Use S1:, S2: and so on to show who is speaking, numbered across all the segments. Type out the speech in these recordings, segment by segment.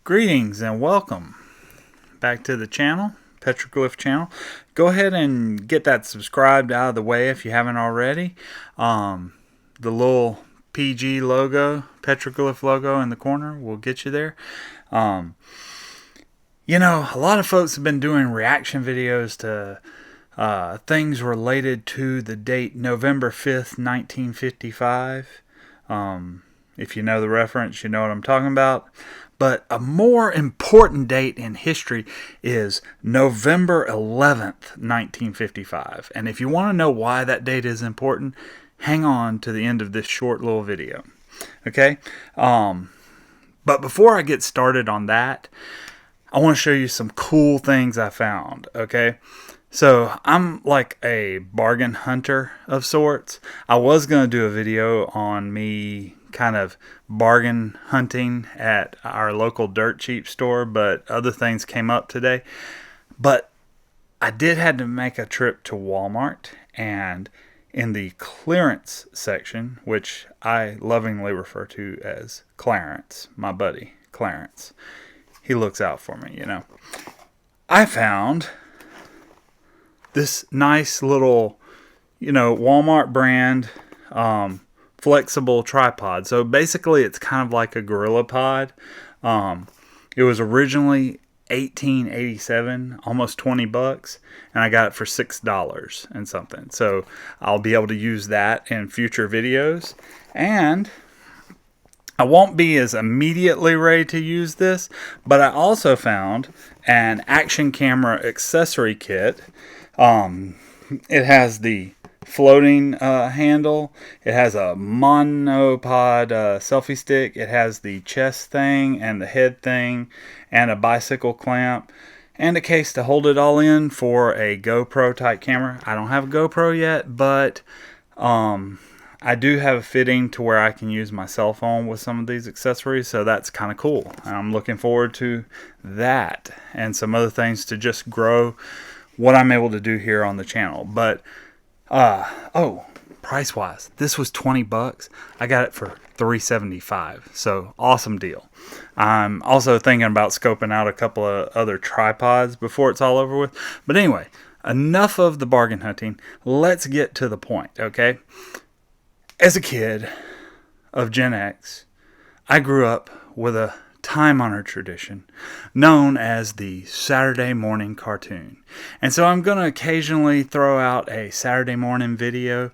S1: Greetings and welcome back to the channel, Petroglyph channel. Go ahead and get that subscribed out of the way if you haven't already. The little PG logo, Petroglyph logo in the corner will get you there. You know, a lot of folks have been doing reaction videos to things related to the date November 5th, 1955. If you know the reference, you know what I'm talking about. But a more important date in history is November 11th, 1955. And if you want to know why that date is important, hang on to the end of this short little video. Okay? But before I get started on that, I want to show you some cool things I found. Okay? So I'm like a bargain hunter of sorts. I was going to do a video on me kind of bargain hunting at our local dirt cheap store, but other things came up today. But I did have to make a trip to Walmart, and in the clearance section, which I lovingly refer to as Clarence, my buddy Clarence, he looks out for me, you know, I found this nice little, you know, Walmart brand flexible tripod. So basically it's kind of like a Gorilla Pod. It was originally $18.87, almost $20, and I got it for $6 and something. So I'll be able to use that in future videos, and I won't be as immediately ready to use this, but I also found an action camera accessory kit. It has the floating handle. It has a monopod selfie stick. It has the chest thing and the head thing and a bicycle clamp and a case to hold it all in for a GoPro type camera. I don't have a GoPro yet, but I do have a fitting to where I can use my cell phone with some of these accessories, so that's kind of cool. I'm looking forward to that and some other things to just grow what I'm able to do here on the channel. But price wise, this was $20. I got it for $3.75, so awesome deal. I'm also thinking about scoping out a couple of other tripods before it's all over with. But anyway, enough of the bargain hunting. Let's get to the point, okay? As a kid of Gen X, I grew up with a time-honored tradition known as the Saturday morning cartoon. And so I'm going to occasionally throw out a Saturday morning video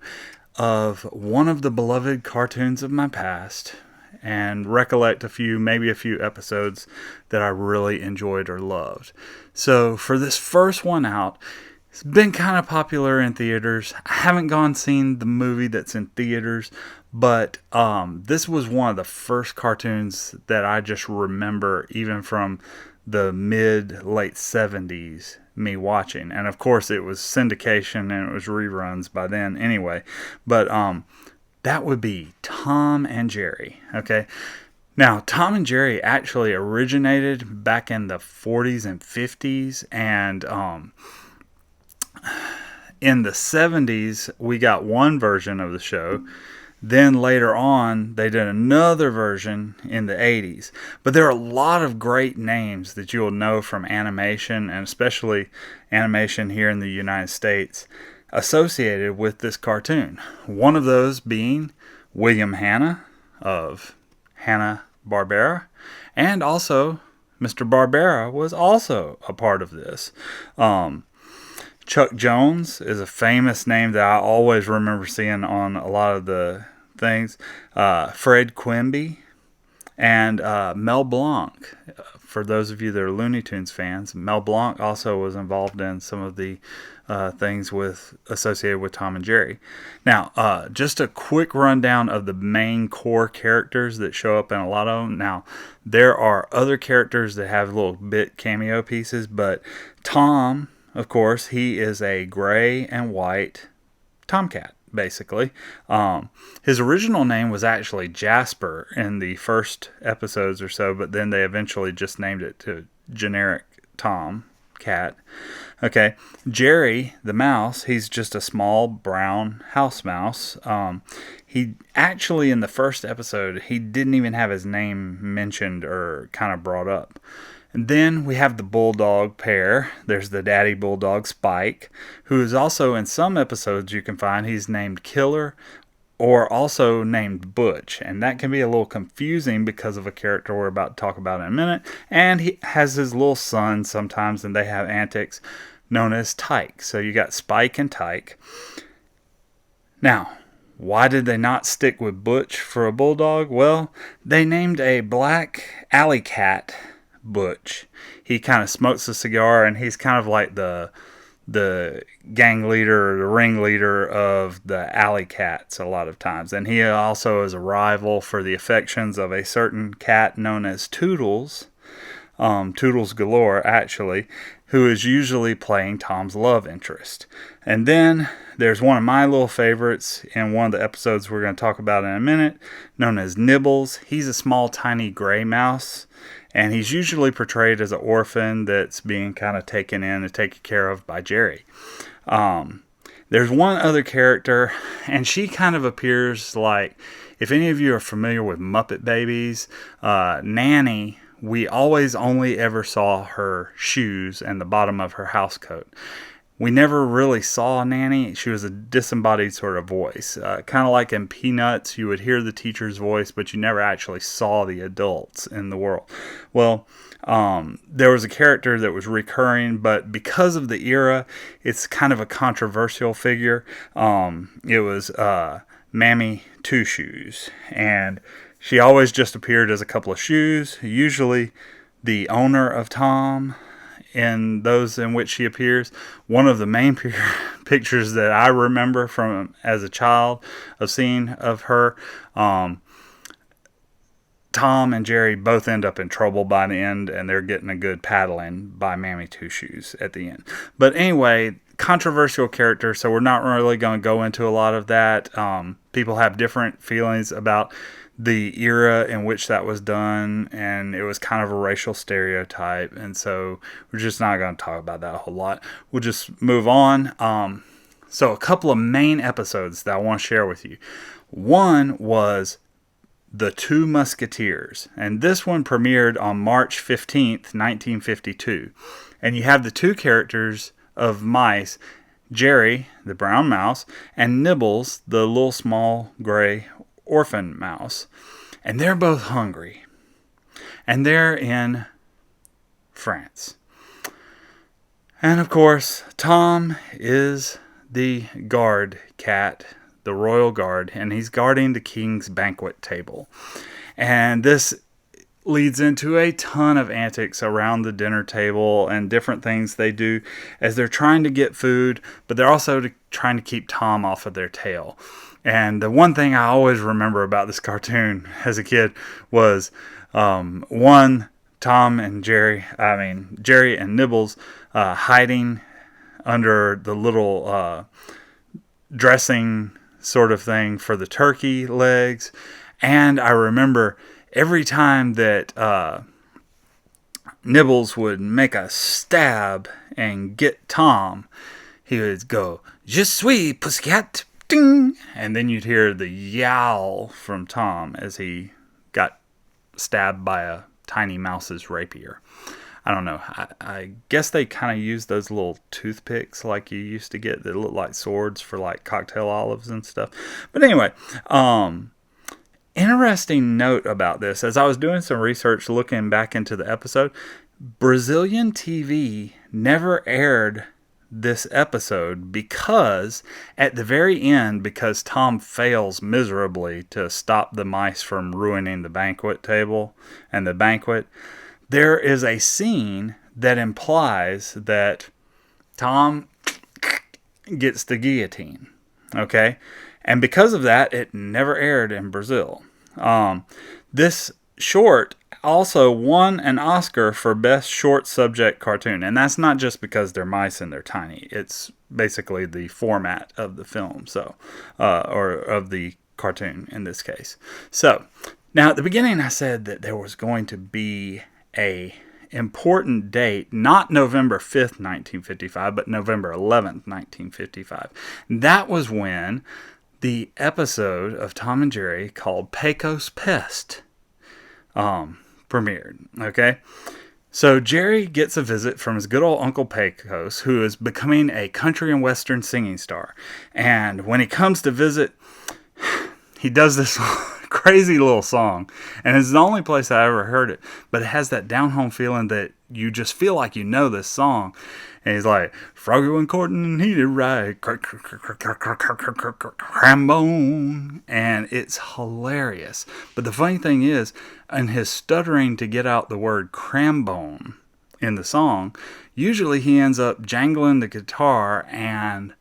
S1: of one of the beloved cartoons of my past and recollect maybe a few episodes that I really enjoyed or loved. So for this first one out, it's been kind of popular in theaters. I haven't seen the movie that's in theaters, but this was one of the first cartoons that I just remember, even from the late 70s, me watching. And of course it was syndication and it was reruns by then anyway. But that would be Tom and Jerry. Okay. Now, Tom and Jerry actually originated back in the 40s and 50s, and in the 70s, we got one version of the show. Then later on, they did another version in the 80s. But there are a lot of great names that you'll know from animation, and especially animation here in the United States, associated with this cartoon. One of those being William Hanna of Hanna-Barbera. And also, Mr. Barbera was also a part of this. Chuck Jones is a famous name that I always remember seeing on a lot of the things. Fred Quimby and Mel Blanc. For those of you that are Looney Tunes fans, Mel Blanc also was involved in some of the things associated with Tom and Jerry. Now, just a quick rundown of the main core characters that show up in a lot of them. Now, there are other characters that have little bit cameo pieces, but Tom, of course, he is a gray and white tomcat, basically. His original name was actually Jasper in the first episodes or so, but then they eventually just named it to generic Tom, cat. Okay, Jerry, the mouse, he's just a small brown house mouse. He actually, in the first episode, he didn't even have his name mentioned or kind of brought up. And then we have the bulldog pair. There's the daddy bulldog, Spike, who is also in some episodes you can find. He's named Killer or also named Butch. And that can be a little confusing because of a character we're about to talk about in a minute. And he has his little son sometimes, and they have antics known as Tyke. So you got Spike and Tyke. Now, why did they not stick with Butch for a bulldog? Well, they named a black alley cat Butch. He kind of smokes a cigar, and he's kind of like the gang leader or the ringleader of the alley cats a lot of times. And he also is a rival for the affections of a certain cat known as Toodles, Toodles Galore actually, who is usually playing Tom's love interest. And then there's one of my little favorites in one of the episodes we're going to talk about in a minute, known as Nibbles. He's a small, tiny gray mouse, and he's usually portrayed as an orphan that's being kind of taken in and taken care of by Jerry. There's one other character, and she kind of appears like, if any of you are familiar with Muppet Babies, Nanny, we always only ever saw her shoes and the bottom of her house coat. We never really saw Nanny. She was a disembodied sort of voice. Kind of like in Peanuts, you would hear the teacher's voice, but you never actually saw the adults in the world. Well, there was a character that was recurring, but because of the era, it's kind of a controversial figure. It was Mammy Two Shoes, and she always just appeared as a couple of shoes, usually the owner of Tom in those in which she appears. One of the main pictures that I remember from as a child of seeing of her, Tom and Jerry both end up in trouble by the end, and they're getting a good paddling by Mammy Two Shoes at the end. But anyway, controversial character, so we're not really going to go into a lot of that. People have different feelings about the era in which that was done, and it was kind of a racial stereotype, and so we're just not going to talk about that a whole lot. We'll just move on. So a couple of main episodes that I want to share with you. One was the Two Musketeers, and this one premiered on March 15th, 1952. And you have the two characters of mice, Jerry, the brown mouse, and Nibbles, the little small gray orphan mouse. And they're both hungry. And they're in France. And of course, Tom is the guard cat, the royal guard, and he's guarding the king's banquet table. And this leads into a ton of antics around the dinner table and different things they do as they're trying to get food, but they're also trying to keep Tom off of their tail. And the one thing I always remember about this cartoon as a kid was, Tom and Jerry and Nibbles hiding under the little dressing sort of thing for the turkey legs. And I remember every time that Nibbles would make a stab and get Tom, he would go, "Je suis pussycat," ding, and then you'd hear the yowl from Tom as he got stabbed by a tiny mouse's rapier. I don't know. I guess they kind of use those little toothpicks like you used to get that look like swords for like cocktail olives and stuff. But anyway, interesting note about this, as I was doing some research looking back into the episode, Brazilian TV never aired this episode because at the very end, because Tom fails miserably to stop the mice from ruining the banquet table and the banquet, there is a scene that implies that Tom gets the guillotine. Okay? And because of that, it never aired in Brazil. This short also won an Oscar for Best Short Subject Cartoon. And that's not just because they're mice and they're tiny. It's basically the format of the film, or of the cartoon in this case. So, now at the beginning I said that there was going to be a important date, not November 5th, 1955, but November 11th, 1955. That was when the episode of Tom and Jerry called Pecos Pest premiered. Okay? So Jerry gets a visit from his good old Uncle Pecos, who is becoming a country and western singing star. And when he comes to visit, he does this crazy little song, and it's the only place I ever heard it, but it has that down-home feeling that you just feel like you know this song. And he's like, Froggy went courting and he did right, crambone, and it's hilarious. But the funny thing is, in his stuttering to get out the word crambone in the song, usually he ends up jangling the guitar and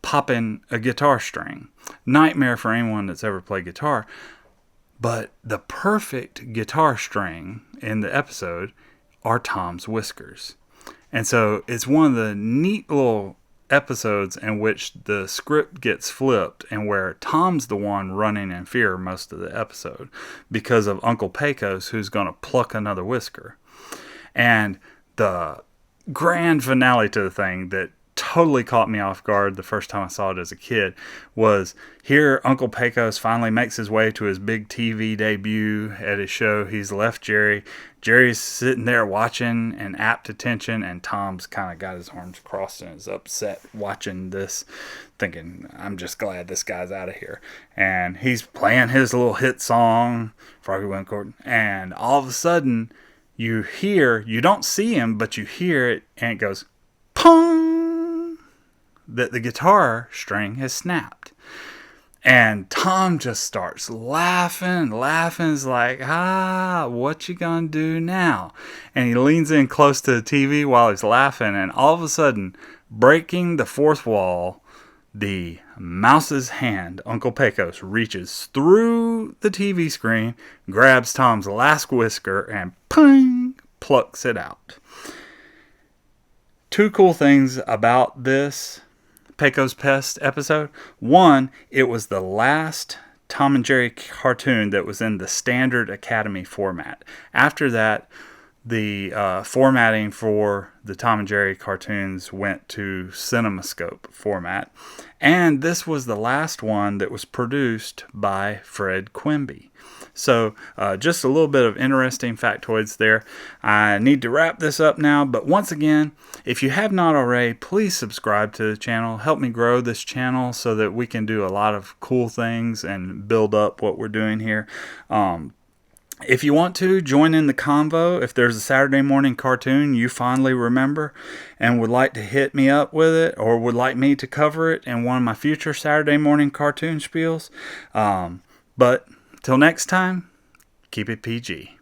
S1: popping a guitar string. Nightmare for anyone that's ever played guitar. But the perfect guitar string in the episode are Tom's whiskers. And so it's one of the neat little episodes in which the script gets flipped and where Tom's the one running in fear most of the episode because of Uncle Pecos, who's going to pluck another whisker. And the grand finale to the thing that totally caught me off guard the first time I saw it as a kid was here Uncle Pecos finally makes his way to his big TV debut at his show. He's left Jerry. Jerry's sitting there watching and apt attention, and Tom's kind of got his arms crossed and is upset watching this, thinking, I'm just glad this guy's out of here. And he's playing his little hit song, Froggy Went Courting, and all of a sudden you don't see him, but you hear it, and it goes, pong! That the guitar string has snapped. And Tom just starts laughing. Is like, what you gonna do now? And he leans in close to the TV while he's laughing, and all of a sudden, breaking the fourth wall, the mouse's hand, Uncle Pecos, reaches through the TV screen, grabs Tom's last whisker, and ping, plucks it out. Two cool things about this Pecos Pest episode. One, it was the last Tom and Jerry cartoon that was in the standard Academy format. After that, the formatting for the Tom and Jerry cartoons went to CinemaScope format. And this was the last one that was produced by Fred Quimby. So just a little bit of interesting factoids there. I need to wrap this up now, but once again, if you have not already, please subscribe to the channel. Help me grow this channel so that we can do a lot of cool things and build up what we're doing here. If you want to, join in the convo. If there's a Saturday morning cartoon you fondly remember and would like to hit me up with it, or would like me to cover it in one of my future Saturday morning cartoon spiels. But till next time, keep it PG.